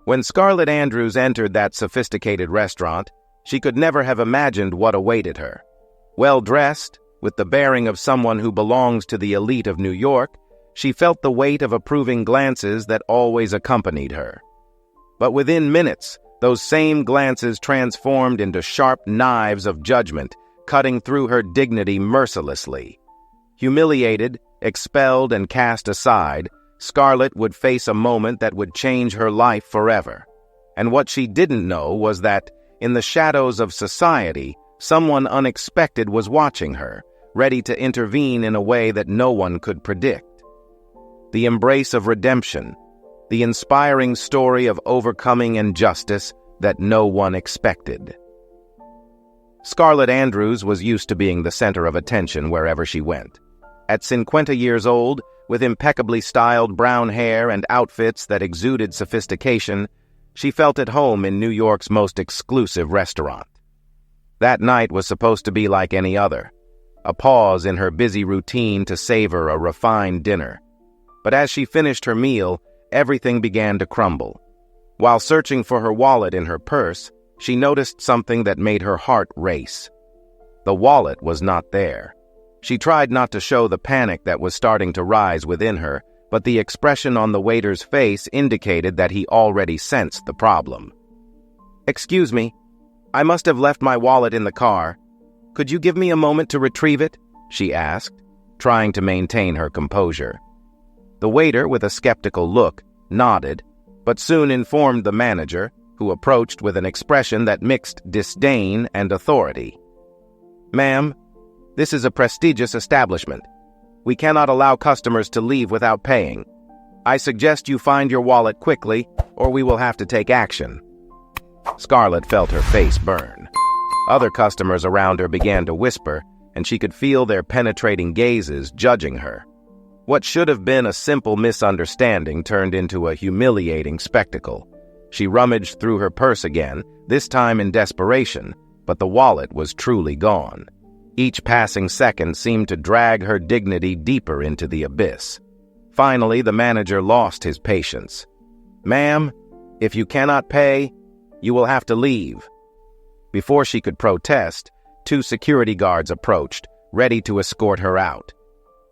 When Scarlett Andrews entered that sophisticated restaurant, she could never have imagined what awaited her. Well-dressed, with the bearing of someone who belongs to the elite of New York, she felt the weight of approving glances that always accompanied her. But within minutes, those same glances transformed into sharp knives of judgment, cutting through her dignity mercilessly. Humiliated, expelled, and cast aside, Scarlett would face a moment that would change her life forever. And what she didn't know was that, in the shadows of society, someone unexpected was watching her, ready to intervene in a way that no one could predict. The embrace of redemption, the inspiring story of overcoming injustice that no one expected. Scarlett Andrews was used to being the center of attention wherever she went. At 50 years old, with impeccably styled brown hair and outfits that exuded sophistication, she felt at home in New York's most exclusive restaurant. That night was supposed to be like any other, a pause in her busy routine to savor a refined dinner. But as she finished her meal, everything began to crumble. While searching for her wallet in her purse, she noticed something that made her heart race. The wallet was not there. She tried not to show the panic that was starting to rise within her, but the expression on the waiter's face indicated that he already sensed the problem. "Excuse me, I must have left my wallet in the car. Could you give me a moment to retrieve it?" she asked, trying to maintain her composure. The waiter, with a skeptical look, nodded, but soon informed the manager, who approached with an expression that mixed disdain and authority. "Ma'am, this is a prestigious establishment. We cannot allow customers to leave without paying. I suggest you find your wallet quickly, or we will have to take action." Scarlett felt her face burn. Other customers around her began to whisper, and she could feel their penetrating gazes judging her. What should have been a simple misunderstanding turned into a humiliating spectacle. She rummaged through her purse again, this time in desperation, but the wallet was truly gone. Each passing second seemed to drag her dignity deeper into the abyss. Finally, the manager lost his patience. "Ma'am, if you cannot pay, you will have to leave." Before she could protest, 2 security guards approached, ready to escort her out.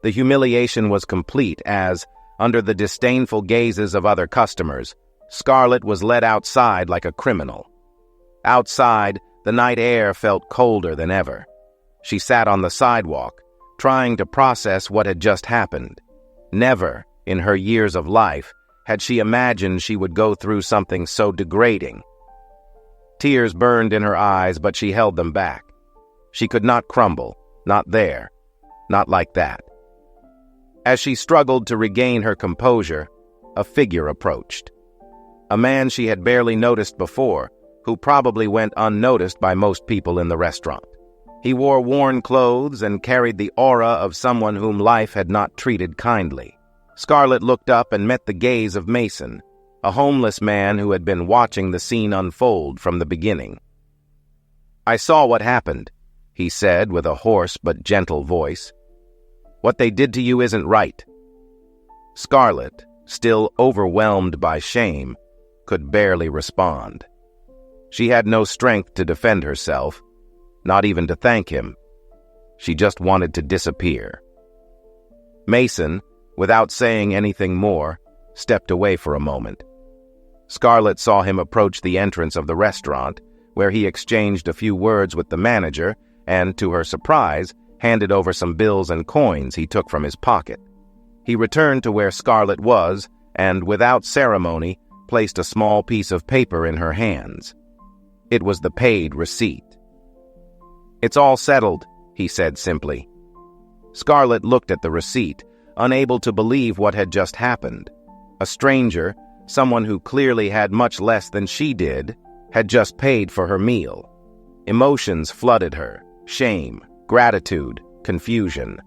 The humiliation was complete as, under the disdainful gazes of other customers, Scarlett was led outside like a criminal. Outside, the night air felt colder than ever. She sat on the sidewalk, trying to process what had just happened. Never, in her years of life, had she imagined she would go through something so degrading. Tears burned in her eyes, but she held them back. She could not crumble, not there, not like that. As she struggled to regain her composure, a figure approached. A man she had barely noticed before, who probably went unnoticed by most people in the restaurant. He wore worn clothes and carried the aura of someone whom life had not treated kindly. Scarlett looked up and met the gaze of Mason, a homeless man who had been watching the scene unfold from the beginning. "I saw what happened," he said with a hoarse but gentle voice. "What they did to you isn't right." Scarlett, still overwhelmed by shame, could barely respond. She had no strength to defend herself, not even to thank him. She just wanted to disappear. Mason, without saying anything more, stepped away for a moment. Scarlett saw him approach the entrance of the restaurant, where he exchanged a few words with the manager and, to her surprise, handed over some bills and coins he took from his pocket. He returned to where Scarlett was and, without ceremony, placed a small piece of paper in her hands. It was the paid receipt. "It's all settled," he said simply. Scarlett looked at the receipt, unable to believe what had just happened. A stranger, someone who clearly had much less than she did, had just paid for her meal. Emotions flooded her: shame, gratitude, confusion.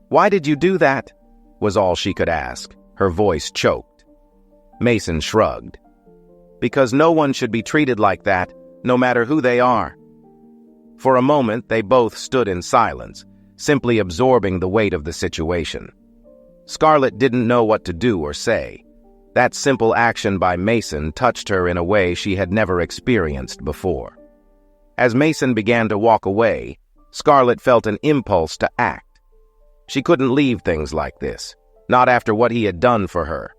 "Why did you do that?" was all she could ask, her voice choked. Mason shrugged. "Because no one should be treated like that, no matter who they are." For a moment, they both stood in silence, simply absorbing the weight of the situation. Scarlett didn't know what to do or say. That simple action by Mason touched her in a way she had never experienced before. As Mason began to walk away, Scarlett felt an impulse to act. She couldn't leave things like this, not after what he had done for her.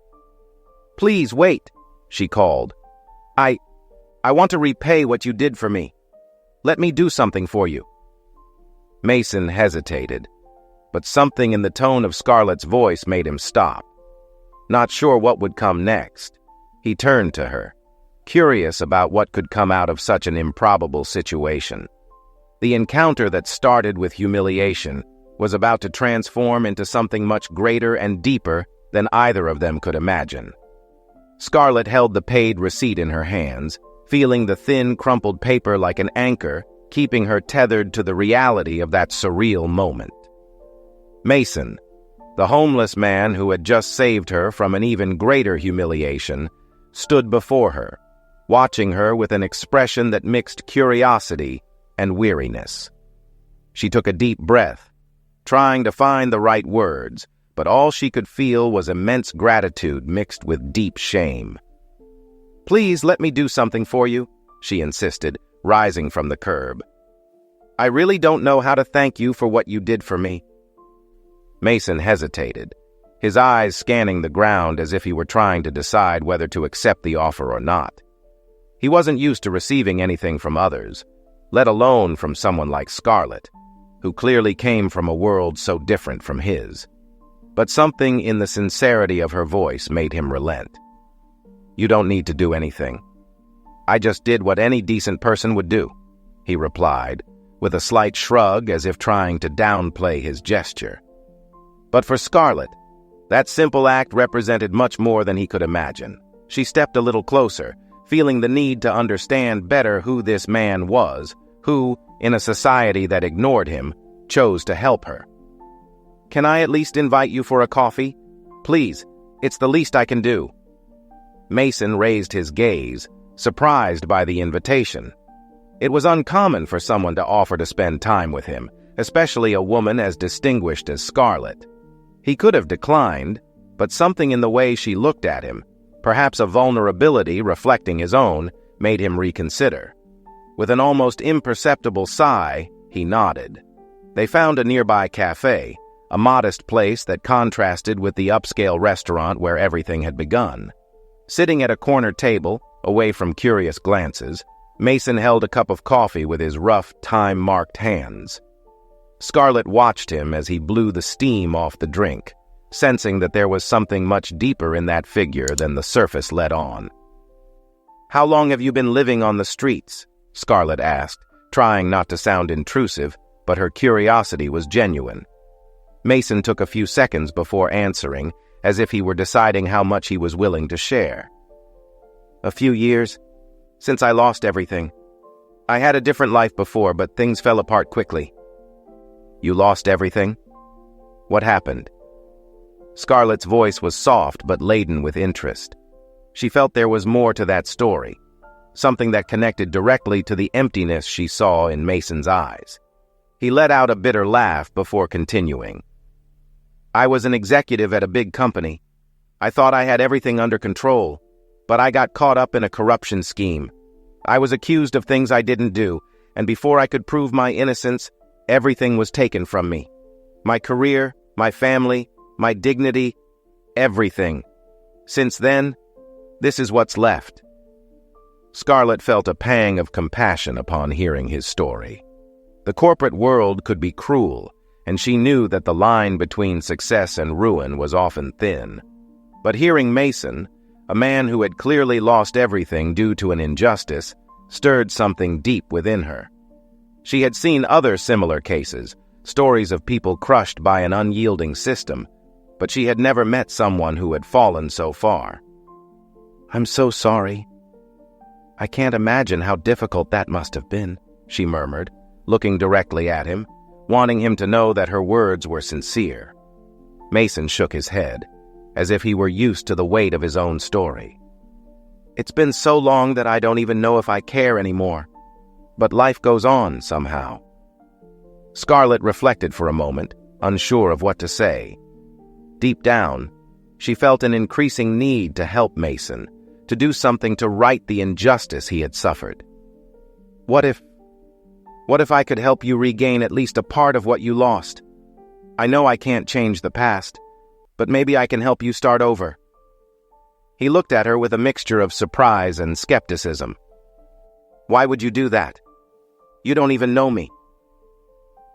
"Please wait," she called. I want to repay what you did for me. Let me do something for you." Mason hesitated, but something in the tone of Scarlett's voice made him stop. Not sure what would come next, he turned to her, curious about what could come out of such an improbable situation. The encounter that started with humiliation was about to transform into something much greater and deeper than either of them could imagine. Scarlett held the paid receipt in her hands, feeling the thin, crumpled paper like an anchor, keeping her tethered to the reality of that surreal moment. Mason, the homeless man who had just saved her from an even greater humiliation, stood before her, watching her with an expression that mixed curiosity and weariness. She took a deep breath, trying to find the right words, but all she could feel was immense gratitude mixed with deep shame. "Please let me do something for you," she insisted, rising from the curb. "I really don't know how to thank you for what you did for me." Mason hesitated, his eyes scanning the ground as if he were trying to decide whether to accept the offer or not. He wasn't used to receiving anything from others, let alone from someone like Scarlett, who clearly came from a world so different from his. But something in the sincerity of her voice made him relent. "You don't need to do anything. I just did what any decent person would do," he replied, with a slight shrug as if trying to downplay his gesture. But for Scarlett, that simple act represented much more than he could imagine. She stepped a little closer, feeling the need to understand better who this man was, who, in a society that ignored him, chose to help her. "Can I at least invite you for a coffee? Please, it's the least I can do." Mason raised his gaze, surprised by the invitation. It was uncommon for someone to offer to spend time with him, especially a woman as distinguished as Scarlett. He could have declined, but something in the way she looked at him, perhaps a vulnerability reflecting his own, made him reconsider. With an almost imperceptible sigh, he nodded. They found a nearby cafe, a modest place that contrasted with the upscale restaurant where everything had begun. Sitting at a corner table, away from curious glances, Mason held a cup of coffee with his rough, time-marked hands. Scarlett watched him as he blew the steam off the drink, sensing that there was something much deeper in that figure than the surface let on. "How long have you been living on the streets?" Scarlett asked, trying not to sound intrusive, but her curiosity was genuine. Mason took a few seconds before answering, as if he were deciding how much he was willing to share. "A few years, since I lost everything. I had a different life before, but things fell apart quickly." "You lost everything? What happened?" Scarlett's voice was soft but laden with interest. She felt there was more to that story, something that connected directly to the emptiness she saw in Mason's eyes. He let out a bitter laugh before continuing. "I was an executive at a big company. I thought I had everything under control, but I got caught up in a corruption scheme. I was accused of things I didn't do, and before I could prove my innocence, everything was taken from me. My career, my family, my dignity, everything. Since then, this is what's left." Scarlett felt a pang of compassion upon hearing his story. The corporate world could be cruel, and she knew that the line between success and ruin was often thin. But hearing Mason, a man who had clearly lost everything due to an injustice, stirred something deep within her. She had seen other similar cases, stories of people crushed by an unyielding system, but she had never met someone who had fallen so far. "I'm so sorry. I can't imagine how difficult that must have been," she murmured, looking directly at him, wanting him to know that her words were sincere. Mason shook his head, as if he were used to the weight of his own story. "It's been so long that I don't even know if I care anymore. But life goes on somehow." Scarlett reflected for a moment, unsure of what to say. Deep down, She felt an increasing need to help Mason, to do something to right the injustice he had suffered. What if I could help you regain at least a part of what you lost? I know I can't change the past, but maybe I can help you start over. He looked at her with a mixture of surprise and skepticism. Why would you do that? You don't even know me.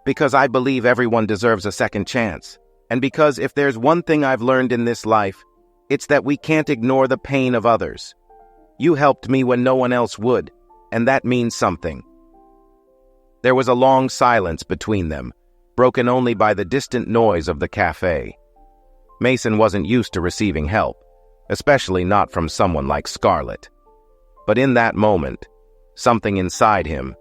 Because I believe everyone deserves a second chance, and because if there's one thing I've learned in this life, it's that we can't ignore the pain of others. You helped me when no one else would, and that means something. There was a long silence between them, broken only by the distant noise of the cafe. Mason wasn't used to receiving help, especially not from someone like Scarlett. But in that moment, something inside him,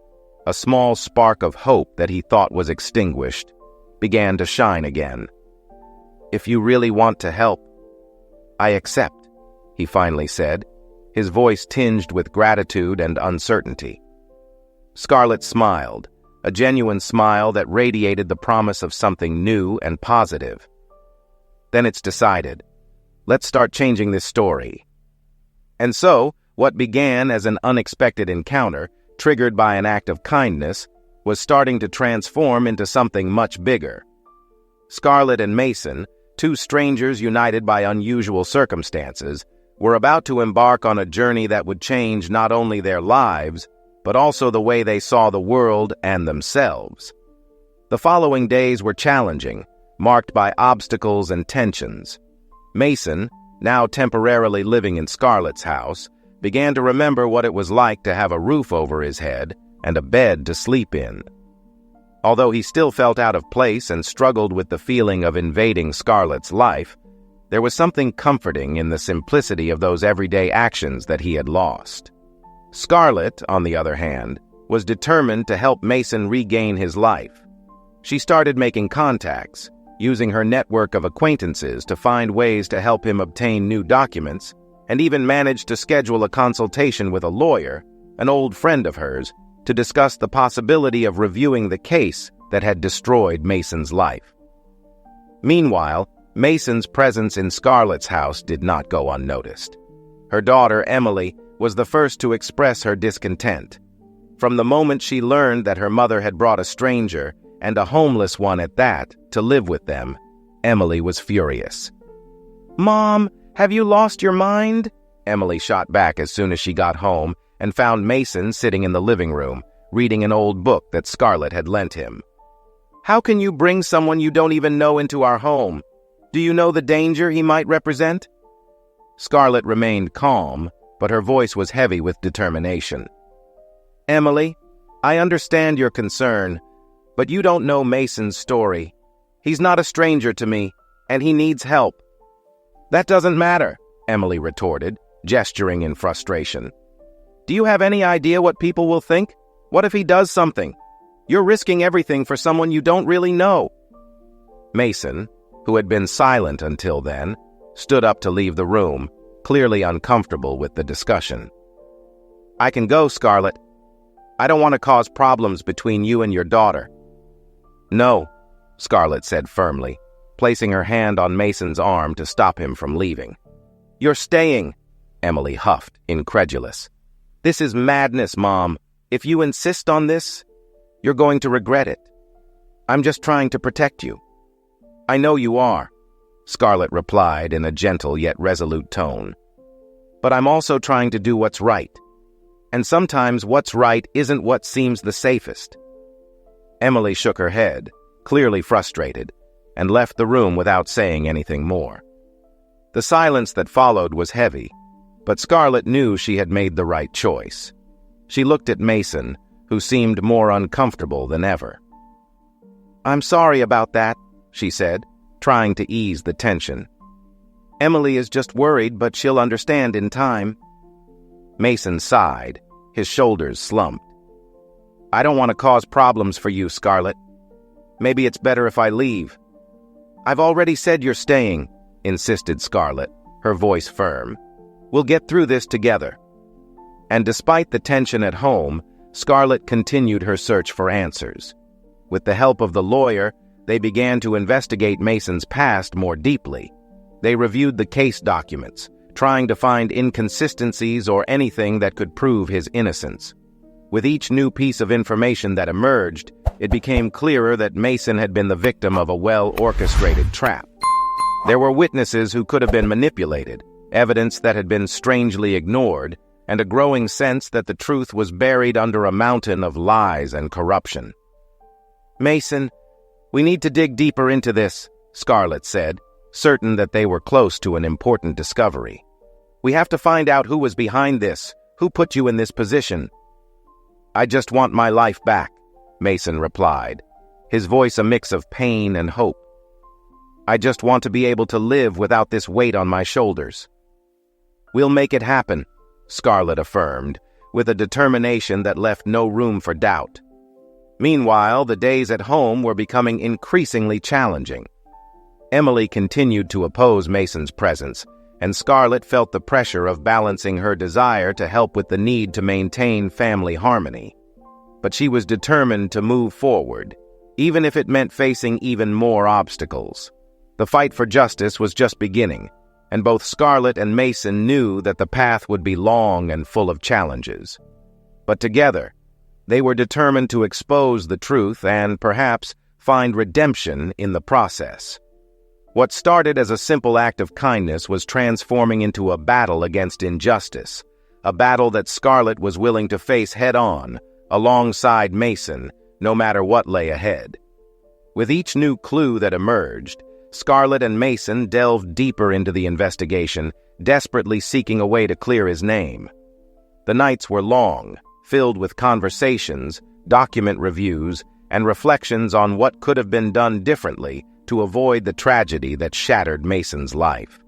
a small spark of hope that he thought was extinguished, began to shine again. If you really want to help, I accept, he finally said, his voice tinged with gratitude and uncertainty. Scarlett smiled, a genuine smile that radiated the promise of something new and positive. Then it's decided. Let's start changing this story. And so, what began as an unexpected encounter, triggered by an act of kindness, was starting to transform into something much bigger. Scarlett and Mason, two strangers united by unusual circumstances, were about to embark on a journey that would change not only their lives, but also the way they saw the world and themselves. The following days were challenging, marked by obstacles and tensions. Mason, now temporarily living in Scarlett's house, began to remember what it was like to have a roof over his head and a bed to sleep in. Although he still felt out of place and struggled with the feeling of invading Scarlett's life, there was something comforting in the simplicity of those everyday actions that he had lost. Scarlett, on the other hand, was determined to help Mason regain his life. She started making contacts, using her network of acquaintances to find ways to help him obtain new documents, and even managed to schedule a consultation with a lawyer, an old friend of hers, to discuss the possibility of reviewing the case that had destroyed Mason's life. Meanwhile, Mason's presence in Scarlett's house did not go unnoticed. Her daughter, Emily, was the first to express her discontent. From the moment she learned that her mother had brought a stranger, and a homeless one at that, to live with them, Emily was furious. "Mom, have you lost your mind?" Emily shot back as soon as she got home and found Mason sitting in the living room, reading an old book that Scarlett had lent him. "How can you bring someone you don't even know into our home? Do you know the danger he might represent?" Scarlett remained calm, but her voice was heavy with determination. "Emily, I understand your concern, but you don't know Mason's story. He's not a stranger to me, and he needs help." "That doesn't matter," Emily retorted, gesturing in frustration. "Do you have any idea what people will think? What if he does something? You're risking everything for someone you don't really know." Mason, who had been silent until then, stood up to leave the room, clearly uncomfortable with the discussion. "I can go, Scarlett. I don't want to cause problems between you and your daughter." "No," Scarlett said firmly, placing her hand on Mason's arm to stop him from leaving. "You're staying," Emily huffed, incredulous. "This is madness, Mom. If you insist on this, you're going to regret it. I'm just trying to protect you." "I know you are," Scarlett replied in a gentle yet resolute tone. "But I'm also trying to do what's right. And sometimes what's right isn't what seems the safest." Emily shook her head, clearly frustrated, and left the room without saying anything more. The silence that followed was heavy, but Scarlett knew she had made the right choice. She looked at Mason, who seemed more uncomfortable than ever. "I'm sorry about that," she said, trying to ease the tension. "Emily is just worried, but she'll understand in time." Mason sighed, his shoulders slumped. "I don't want to cause problems for you, Scarlett. Maybe it's better if I leave." "I've already said you're staying," insisted Scarlett, her voice firm. "We'll get through this together." And despite the tension at home, Scarlett continued her search for answers. With the help of the lawyer, they began to investigate Mason's past more deeply. They reviewed the case documents, trying to find inconsistencies or anything that could prove his innocence. With each new piece of information that emerged, it became clearer that Mason had been the victim of a well-orchestrated trap. There were witnesses who could have been manipulated, evidence that had been strangely ignored, and a growing sense that the truth was buried under a mountain of lies and corruption. "Mason, we need to dig deeper into this," Scarlett said, certain that they were close to an important discovery. "We have to find out who was behind this, who put you in this position." "I just want my life back," Mason replied, his voice a mix of pain and hope. "I just want to be able to live without this weight on my shoulders." "We'll make it happen," Scarlett affirmed, with a determination that left no room for doubt. Meanwhile, the days at home were becoming increasingly challenging. Emily continued to oppose Mason's presence, and Scarlett felt the pressure of balancing her desire to help with the need to maintain family harmony. But she was determined to move forward, even if it meant facing even more obstacles. The fight for justice was just beginning, and both Scarlett and Mason knew that the path would be long and full of challenges. But together, they were determined to expose the truth and, perhaps, find redemption in the process. What started as a simple act of kindness was transforming into a battle against injustice, a battle that Scarlett was willing to face head-on, alongside Mason, no matter what lay ahead. With each new clue that emerged, Scarlett and Mason delved deeper into the investigation, desperately seeking a way to clear his name. The nights were long, filled with conversations, document reviews, and reflections on what could have been done differently to avoid the tragedy that shattered Mason's life.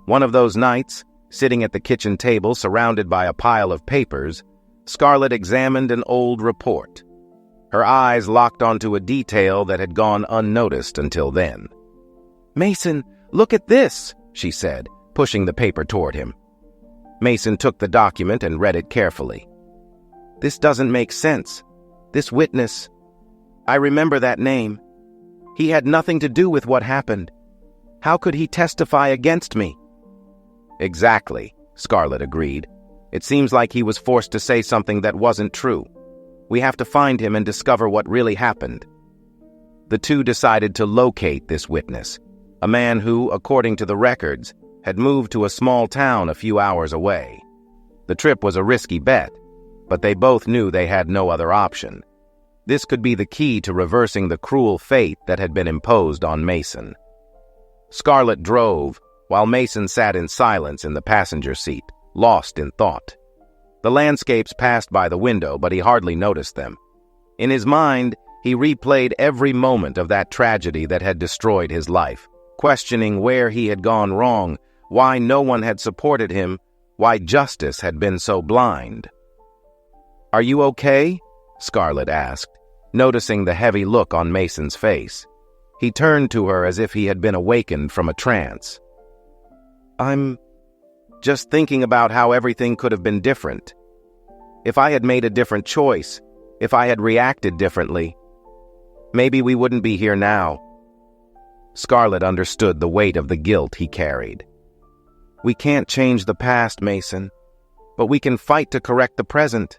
One of those nights, sitting at the kitchen table surrounded by a pile of papers, Scarlett examined an old report. Her eyes locked onto a detail that had gone unnoticed until then. "Mason, look at this," she said, pushing the paper toward him. Mason took the document and read it carefully. "This doesn't make sense. This witness, I remember that name. He had nothing to do with what happened. How could he testify against me?" "Exactly," Scarlett agreed. "It seems like he was forced to say something that wasn't true. We have to find him and discover what really happened." The two decided to locate this witness, a man who, according to the records, had moved to a small town a few hours away. The trip was a risky bet, but they both knew they had no other option. This could be the key to reversing the cruel fate that had been imposed on Mason. Scarlett drove, while Mason sat in silence in the passenger seat, lost in thought. The landscapes passed by the window, but he hardly noticed them. In his mind, he replayed every moment of that tragedy that had destroyed his life, questioning where he had gone wrong, why no one had supported him, why justice had been so blind. "Are you okay?" Scarlett asked, noticing the heavy look on Mason's face. He turned to her as if he had been awakened from a trance. "I'm just thinking about how everything could have been different. If I had made a different choice, if I had reacted differently, maybe we wouldn't be here now." Scarlett understood the weight of the guilt he carried. "We can't change the past, Mason, but we can fight to correct the present.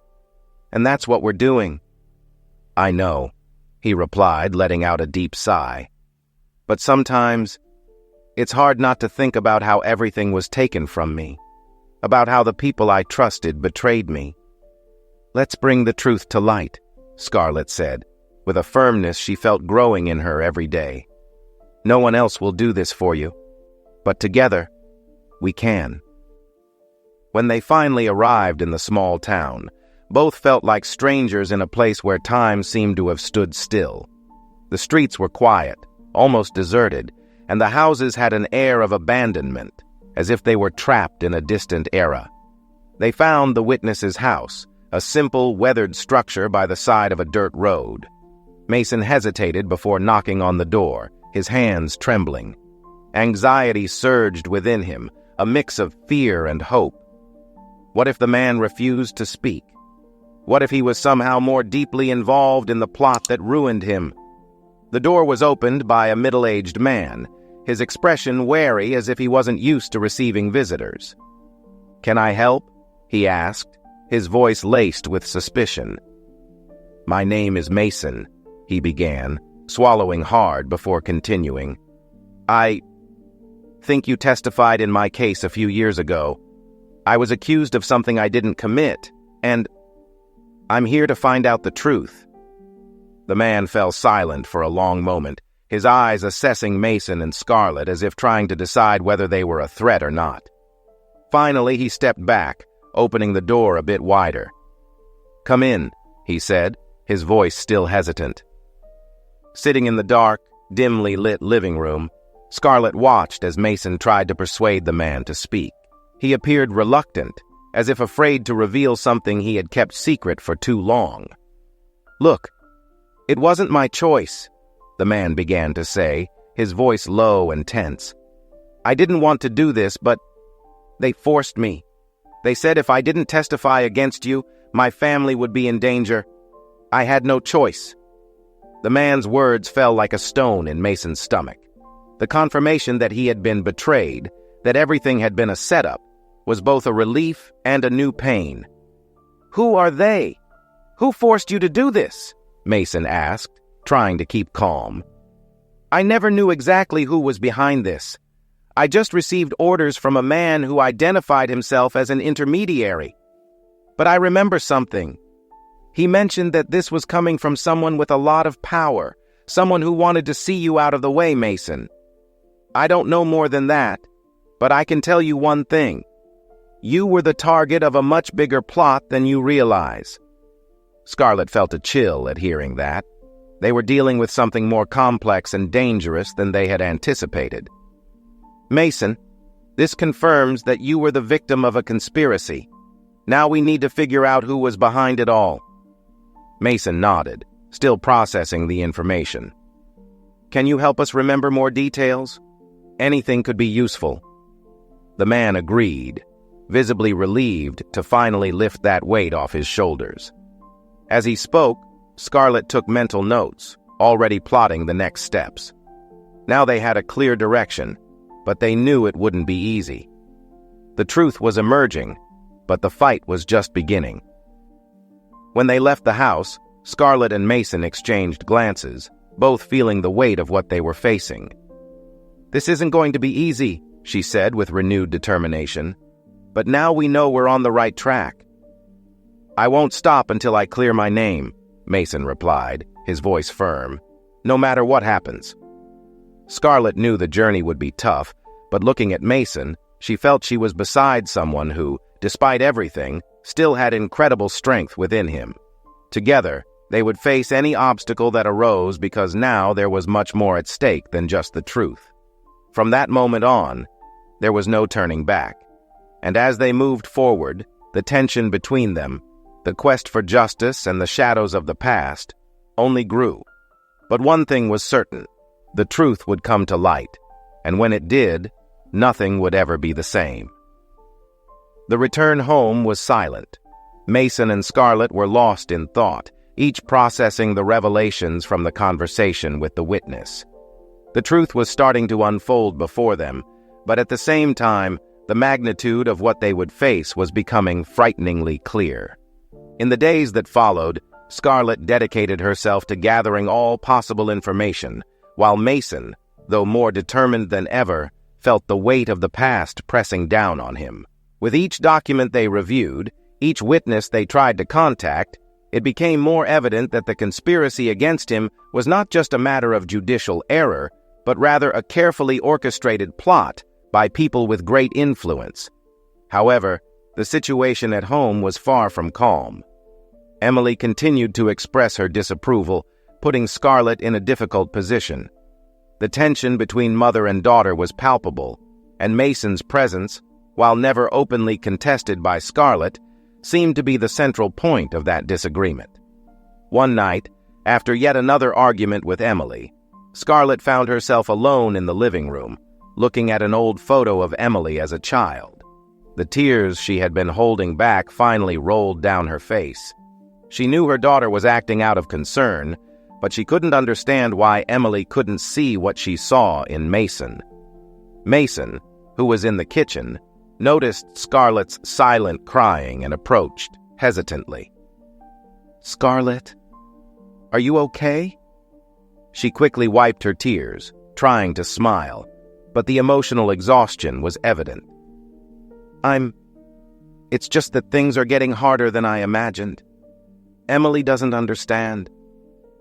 And that's what we're doing." "I know," he replied, letting out a deep sigh. "But sometimes, it's hard not to think about how everything was taken from me, about how the people I trusted betrayed me." "Let's bring the truth to light," Scarlett said, with a firmness she felt growing in her every day. "No one else will do this for you, but together, we can." When they finally arrived in the small town, both felt like strangers in a place where time seemed to have stood still. The streets were quiet, almost deserted, and the houses had an air of abandonment, as if they were trapped in a distant era. They found the witness's house, a simple, weathered structure by the side of a dirt road. Mason hesitated before knocking on the door, his hands trembling. Anxiety surged within him, a mix of fear and hope. What if the man refused to speak? What if he was somehow more deeply involved in the plot that ruined him? The door was opened by a middle-aged man, his expression wary as if he wasn't used to receiving visitors. "Can I help?" he asked, his voice laced with suspicion. "My name is Mason," he began, swallowing hard before continuing. "I think you testified in my case a few years ago. I was accused of something I didn't commit, and I'm here to find out the truth." The man fell silent for a long moment, his eyes assessing Mason and Scarlett as if trying to decide whether they were a threat or not. Finally, he stepped back, opening the door a bit wider. "Come in," he said, his voice still hesitant. Sitting in the dark, dimly lit living room, Scarlett watched as Mason tried to persuade the man to speak. He appeared reluctant, as if afraid to reveal something he had kept secret for too long. "Look, it wasn't my choice," the man began to say, his voice low and tense. "I didn't want to do this, but they forced me. They said if I didn't testify against you, my family would be in danger. I had no choice." The man's words fell like a stone in Mason's stomach. The confirmation that he had been betrayed, that everything had been a setup, was both a relief and a new pain. "Who are they? Who forced you to do this?" Mason asked, trying to keep calm. "I never knew exactly who was behind this. I just received orders from a man who identified himself as an intermediary. But I remember something. He mentioned that this was coming from someone with a lot of power, someone who wanted to see you out of the way, Mason. I don't know more than that, but I can tell you one thing. You were the target of a much bigger plot than you realize." Scarlett felt a chill at hearing that. They were dealing with something more complex and dangerous than they had anticipated. "Mason, this confirms that you were the victim of a conspiracy. Now we need to figure out who was behind it all." Mason nodded, still processing the information. "Can you help us remember more details? Anything could be useful." The man agreed, visibly relieved to finally lift that weight off his shoulders. As he spoke, Scarlett took mental notes, already plotting the next steps. Now they had a clear direction, but they knew it wouldn't be easy. The truth was emerging, but the fight was just beginning. When they left the house, Scarlett and Mason exchanged glances, both feeling the weight of what they were facing. "This isn't going to be easy," she said with renewed determination. "But now we know we're on the right track." "I won't stop until I clear my name," Mason replied, his voice firm, "no matter what happens." Scarlett knew the journey would be tough, but looking at Mason, she felt she was beside someone who, despite everything, still had incredible strength within him. Together, they would face any obstacle that arose because now there was much more at stake than just the truth. From that moment on, there was no turning back. And as they moved forward, the tension between them, the quest for justice and the shadows of the past, only grew. But one thing was certain: the truth would come to light, and when it did, nothing would ever be the same. The return home was silent. Mason and Scarlett were lost in thought, each processing the revelations from the conversation with the witness. The truth was starting to unfold before them, but at the same time, the magnitude of what they would face was becoming frighteningly clear. In the days that followed, Scarlett dedicated herself to gathering all possible information, while Mason, though more determined than ever, felt the weight of the past pressing down on him. With each document they reviewed, each witness they tried to contact, it became more evident that the conspiracy against him was not just a matter of judicial error, but rather a carefully orchestrated plot by people with great influence. However, the situation at home was far from calm. Emily continued to express her disapproval, putting Scarlett in a difficult position. The tension between mother and daughter was palpable, and Mason's presence, while never openly contested by Scarlett, seemed to be the central point of that disagreement. One night, after yet another argument with Emily, Scarlett found herself alone in the living room, looking at an old photo of Emily as a child. The tears she had been holding back finally rolled down her face. She knew her daughter was acting out of concern, but she couldn't understand why Emily couldn't see what she saw in Mason. Mason, who was in the kitchen, noticed Scarlett's silent crying and approached hesitantly. "Scarlett, are you okay?" She quickly wiped her tears, trying to smile, but the emotional exhaustion was evident. It's just that things are getting harder than I imagined. Emily doesn't understand,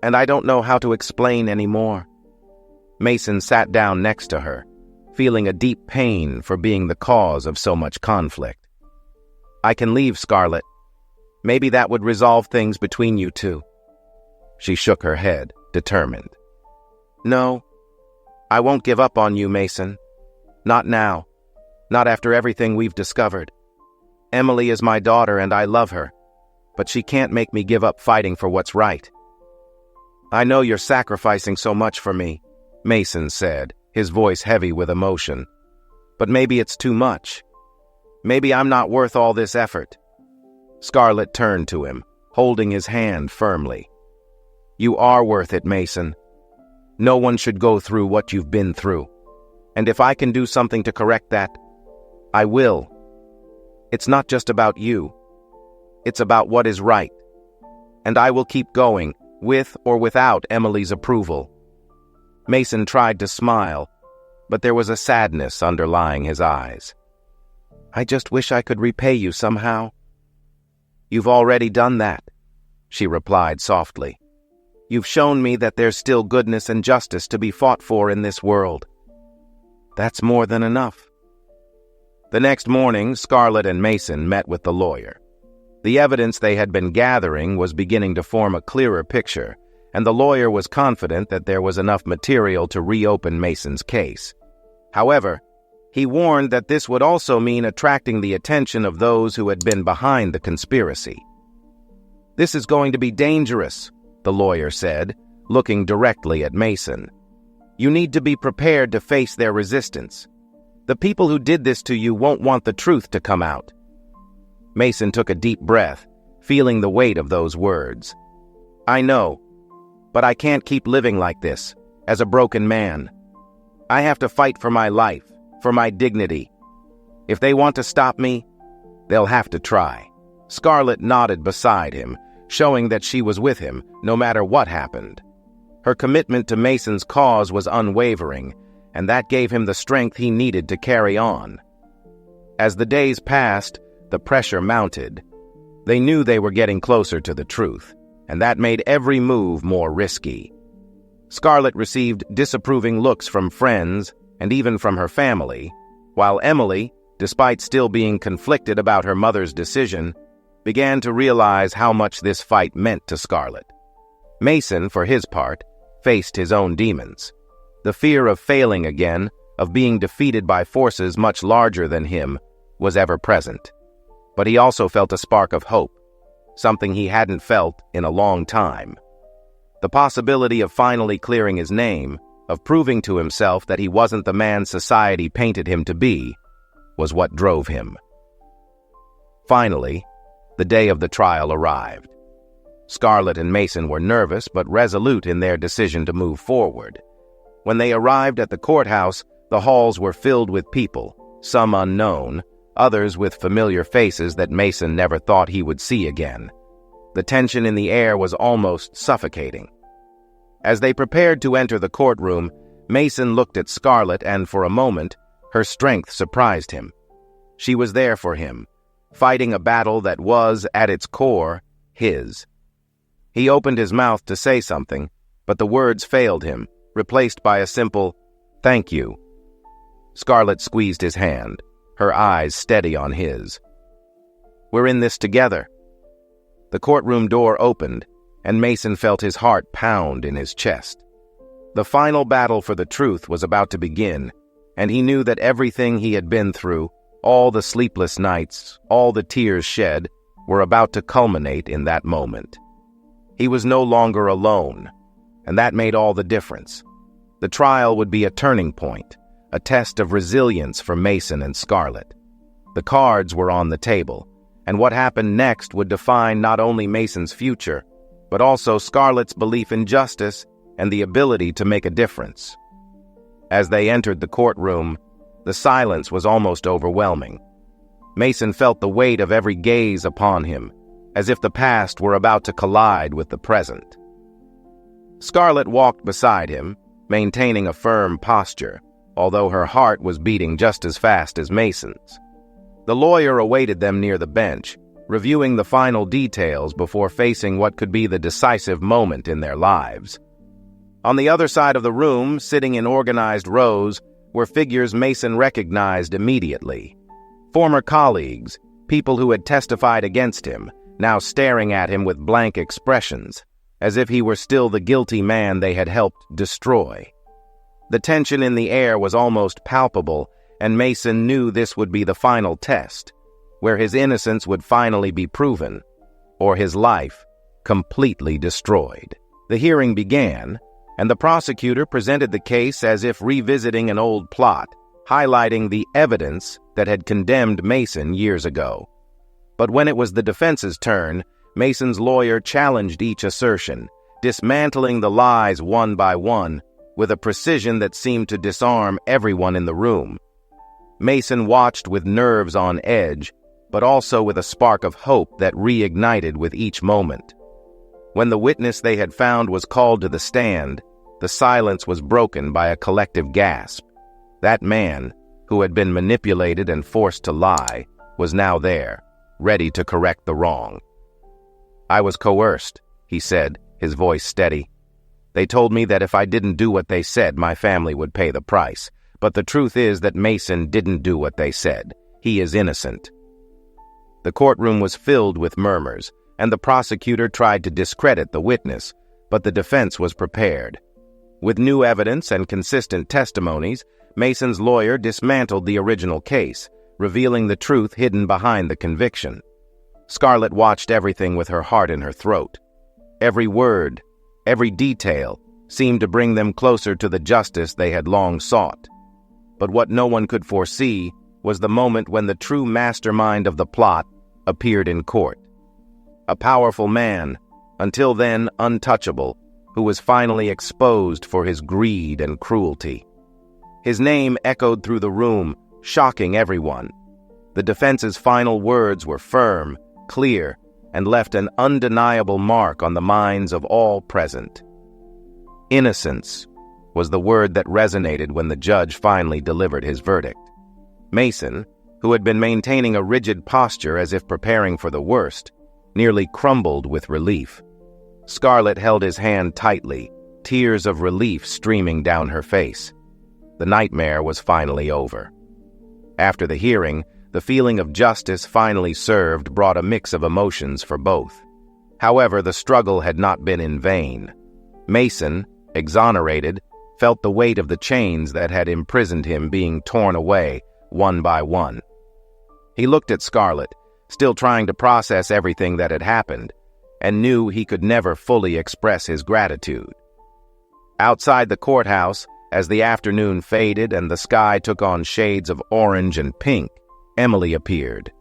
and I don't know how to explain anymore." Mason sat down next to her, feeling a deep pain for being the cause of so much conflict. "I can leave, Scarlett. Maybe that would resolve things between you two." She shook her head, determined. "No, I won't give up on you, Mason. Not now. Not after everything we've discovered. Emily is my daughter and I love her, but she can't make me give up fighting for what's right." "I know you're sacrificing so much for me," Mason said, his voice heavy with emotion. "But maybe it's too much. Maybe I'm not worth all this effort." Scarlett turned to him, holding his hand firmly. "You are worth it, Mason. No one should go through what you've been through. And if I can do something to correct that, I will. It's not just about you. It's about what is right. And I will keep going, with or without Emily's approval." Mason tried to smile, but there was a sadness underlying his eyes. "I just wish I could repay you somehow." "You've already done that," she replied softly. "You've shown me that there's still goodness and justice to be fought for in this world. That's more than enough." The next morning, Scarlett and Mason met with the lawyer. The evidence they had been gathering was beginning to form a clearer picture, and the lawyer was confident that there was enough material to reopen Mason's case. However, he warned that this would also mean attracting the attention of those who had been behind the conspiracy. "This is going to be dangerous," the lawyer said, looking directly at Mason. "You need to be prepared to face their resistance. The people who did this to you won't want the truth to come out." Mason took a deep breath, feeling the weight of those words. "I know, but I can't keep living like this, as a broken man. I have to fight for my life, for my dignity. If they want to stop me, they'll have to try." Scarlett nodded beside him, showing that she was with him, no matter what happened. Her commitment to Mason's cause was unwavering, and that gave him the strength he needed to carry on. As the days passed, the pressure mounted. They knew they were getting closer to the truth, and that made every move more risky. Scarlett received disapproving looks from friends and even from her family, while Emily, despite still being conflicted about her mother's decision, began to realize how much this fight meant to Scarlett. Mason, for his part, faced his own demons. The fear of failing again, of being defeated by forces much larger than him, was ever present. But he also felt a spark of hope, something he hadn't felt in a long time. The possibility of finally clearing his name, of proving to himself that he wasn't the man society painted him to be, was what drove him. Finally, the day of the trial arrived. Scarlett and Mason were nervous but resolute in their decision to move forward. When they arrived at the courthouse, the halls were filled with people, some unknown, others with familiar faces that Mason never thought he would see again. The tension in the air was almost suffocating. As they prepared to enter the courtroom, Mason looked at Scarlett and, for a moment, her strength surprised him. She was there for him, fighting a battle that was, at its core, his. He opened his mouth to say something, but the words failed him, replaced by a simple, "Thank you." Scarlett squeezed his hand, her eyes steady on his. "We're in this together." The courtroom door opened, and Mason felt his heart pound in his chest. The final battle for the truth was about to begin, and he knew that everything he had been through, all the sleepless nights, all the tears shed, were about to culminate in that moment. He was no longer alone, and that made all the difference. The trial would be a turning point, a test of resilience for Mason and Scarlett. The cards were on the table, and what happened next would define not only Mason's future, but also Scarlett's belief in justice and the ability to make a difference. As they entered the courtroom, The silence was almost overwhelming. Mason felt the weight of every gaze upon him, as if the past were about to collide with the present. Scarlett walked beside him, maintaining a firm posture, although her heart was beating just as fast as Mason's. The lawyer awaited them near the bench, reviewing the final details before facing what could be the decisive moment in their lives. On the other side of the room, sitting in organized rows, were figures Mason recognized immediately. Former colleagues, people who had testified against him, now staring at him with blank expressions, as if he were still the guilty man they had helped destroy. The tension in the air was almost palpable, and Mason knew this would be the final test, where his innocence would finally be proven, or his life completely destroyed. The hearing began, and the prosecutor presented the case as if revisiting an old plot, highlighting the evidence that had condemned Mason years ago. But when it was the defense's turn, Mason's lawyer challenged each assertion, dismantling the lies one by one, with a precision that seemed to disarm everyone in the room. Mason watched with nerves on edge, but also with a spark of hope that reignited with each moment. When the witness they had found was called to the stand, the silence was broken by a collective gasp. That man, who had been manipulated and forced to lie, was now there, ready to correct the wrong. "I was coerced," he said, his voice steady. "They told me that if I didn't do what they said, my family would pay the price. But the truth is that Mason didn't do what they said. He is innocent." The courtroom was filled with murmurs, and the prosecutor tried to discredit the witness, but the defense was prepared. With new evidence and consistent testimonies, Mason's lawyer dismantled the original case, revealing the truth hidden behind the conviction. Scarlett watched everything with her heart in her throat. Every word, every detail, seemed to bring them closer to the justice they had long sought. But what no one could foresee was the moment when the true mastermind of the plot appeared in court. A powerful man, until then untouchable, who was finally exposed for his greed and cruelty. His name echoed through the room, shocking everyone. The defense's final words were firm, clear, and left an undeniable mark on the minds of all present. Innocence was the word that resonated when the judge finally delivered his verdict. Mason, who had been maintaining a rigid posture as if preparing for the worst, nearly crumbled with relief. Scarlett held his hand tightly, tears of relief streaming down her face. The nightmare was finally over. After the hearing, the feeling of justice finally served brought a mix of emotions for both. However, the struggle had not been in vain. Mason, exonerated, felt the weight of the chains that had imprisoned him being torn away one by one. He looked at Scarlett, still trying to process everything that had happened, and knew he could never fully express his gratitude. Outside the courthouse, as the afternoon faded and the sky took on shades of orange and pink, Emily appeared.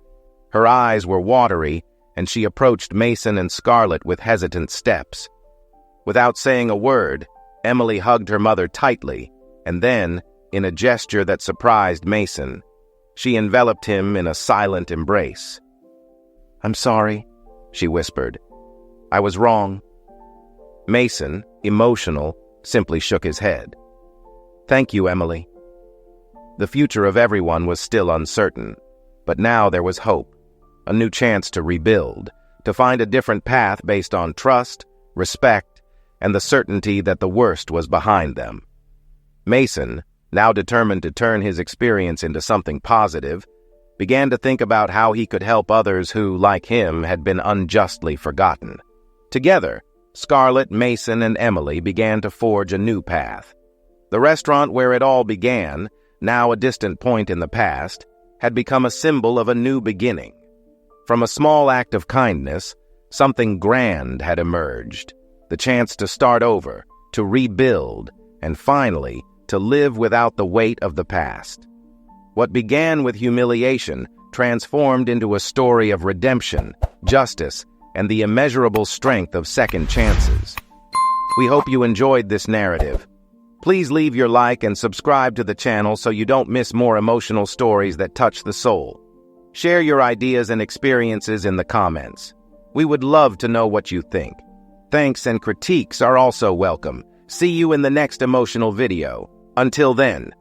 Her eyes were watery, and she approached Mason and Scarlett with hesitant steps. Without saying a word, Emily hugged her mother tightly, and then, in a gesture that surprised Mason, she enveloped him in a silent embrace. "I'm sorry," she whispered. "I was wrong." Mason, emotional, simply shook his head. "Thank you, Emily." The future of everyone was still uncertain, but now there was hope, a new chance to rebuild, to find a different path based on trust, respect, and the certainty that the worst was behind them. Mason, now determined to turn his experience into something positive, began to think about how he could help others who, like him, had been unjustly forgotten. Together, Scarlett, Mason, and Emily began to forge a new path. The restaurant where it all began, now a distant point in the past, had become a symbol of a new beginning. From a small act of kindness, something grand had emerged, the chance to start over, to rebuild, and finally, to live without the weight of the past. What began with humiliation transformed into a story of redemption, justice, and the immeasurable strength of second chances. We hope you enjoyed this narrative. Please leave your like and subscribe to the channel so you don't miss more emotional stories that touch the soul. Share your ideas and experiences in the comments. We would love to know what you think. Thanks and critiques are also welcome. See you in the next emotional video. Until then.